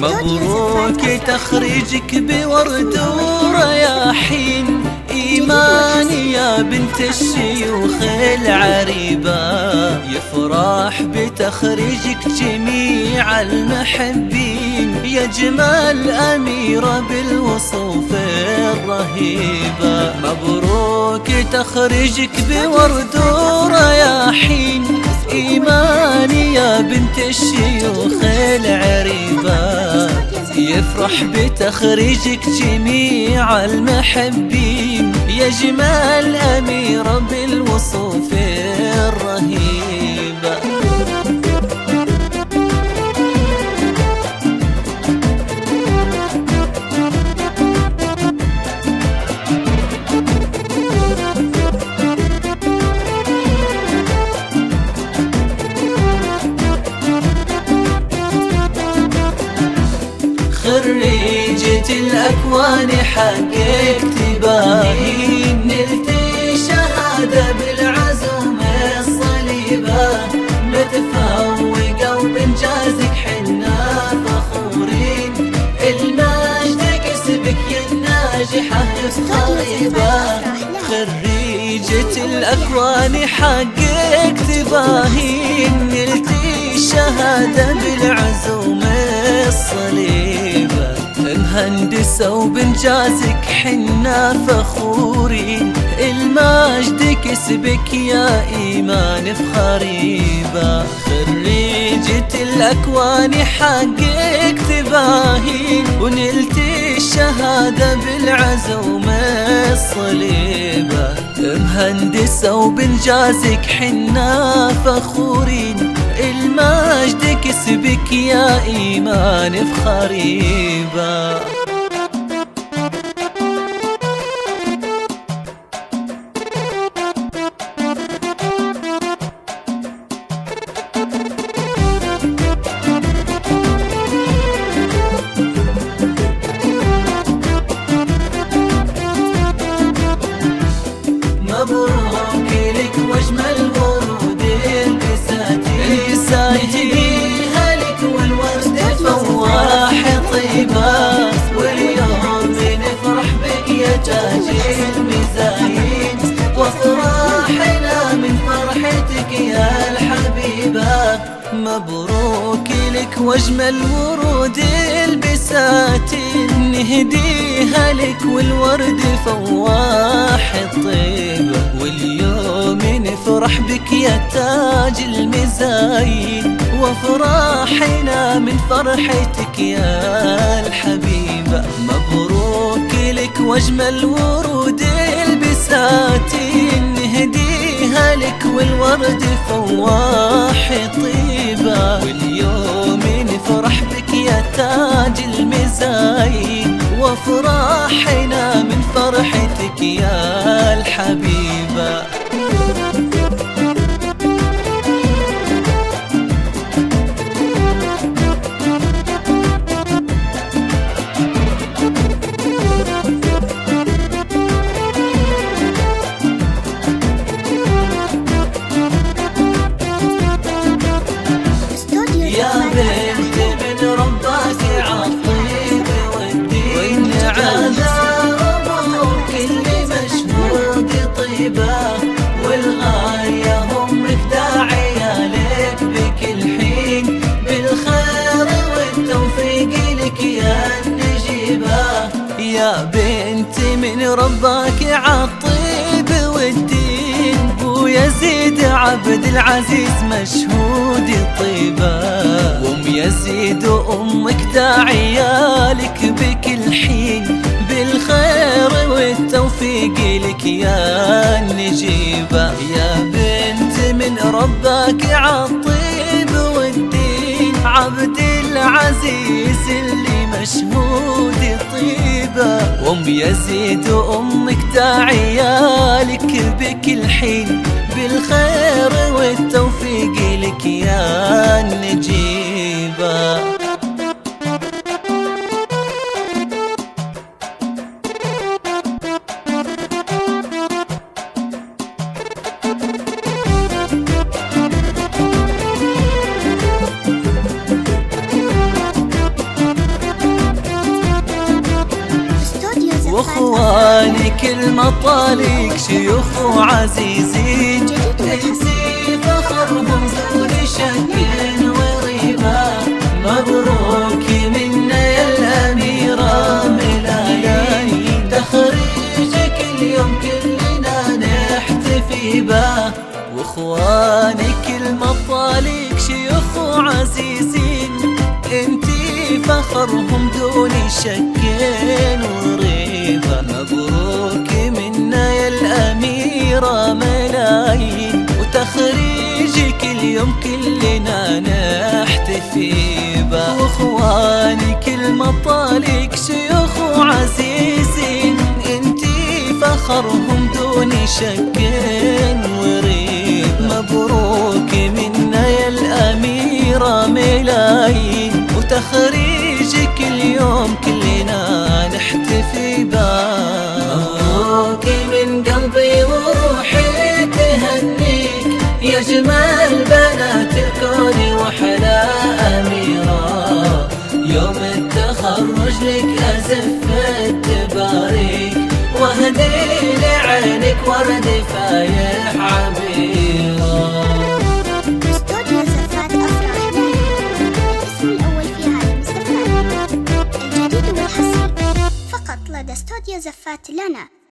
مبروك تخريجك بورد ورياحين، إيماني يا بنت الشيوخ العريبة. يفرح بتخريجك جميع المحبين، يا جمال أميرة بالوصوف الرهيبة. مبروك تخريجك بورد ورياحين، إيماني يا بنت الشيوخ العريبة. يفرح بتخريجك جميع المحبين، يا جمال أميرة بالوصوف الرهيبة. خريجة الأكوان حققت باهي، نلتي شهادة بالعزوم الصليبة. متفوقة وبإنجازك حنا فخورين، المجد كسبك يا الناجحة الخريبة. خريجة الأكوان حققت باهي، نلتي شهادة بالعزوم الصليبة. مهندسة وبإنجازك حنا فخورين، المجد كسبك يا إيمان فخريبة. خريجة الأكوان حققت باهي، ونلتي الشهادة بالعزوم الصليبة. مهندسة وبإنجازك حنا فخورين، المجد كسبك يا إيمان فخريبة. مبروك لك واجمل ورود البساتين، لك والورد فواح طيبة. واليوم نفرح بك يا تاج المزاين، وافراحنا من فرحتك يا الحبيبة. مبروك لك واجمل ورود البساتين، نهديها لك والورد فواح الطيبة. واليوم نفرح بك يا تاج المزاين، وافراحنا من فرحتك يا الحبيبة. مبروك لك واجمل ورود البساتين، نهديها لك والورد فواح طيبة. واليوم نفرح بك يا تاج المزاين، وافراحنا من فرحتك يا الحبيبة. يا بنت من ربك عالطيب والدين، عذابك اللي مشهود طيبة. والغاية همك داعية لك بكل حين، بالخير والتوفيق لك يا النجيبة. يا بنت من ربك عالطيب والدين، بو يزيد عبد العزيز مشهود طيبة. وام يزيد وامك داعية لك بكل حين، بالخير والتوفيق لك يا النجيبة. يا بنت من ربك عالطيب والدين، عبد العزيز اللي مشهود طيبة. وام يزيد وامك داعية لك بكل حين، بالخير والتوفيق لك يا النجيبة. كل مطالق شيوخ وعزيزين، انتي فخرهم دون شك وريبة. مبروك منا يا الأميرة ملايين، تخريجك اليوم كلنا نحتفي به. واخوانك المطالق شيوخ وعزيزين، انتي فخرهم دون شك وريبة. مبروك منا يا الأميرة ملايين، وتخريجك اليوم كلنا نحتفي به. واخوانك المطالق شيوخ وعزيزين، انتي فخرهم دون شك وريبة. مبروك منا يا الأميرة ملايين، وتخريجك اليوم كلنا نحتفي به. مبروك من قلبي وروحي تهنيك يا جمال بنات الكون وحلا أميرة. يوم التخرج لك أزف التباريك، واهدي لعينك ورد فايح عبيرة. استوديو زفات أفراح لنا، الاسم الأول في عالم الزفات، الجديد والحصري فقط لدى استوديو زفات لنا.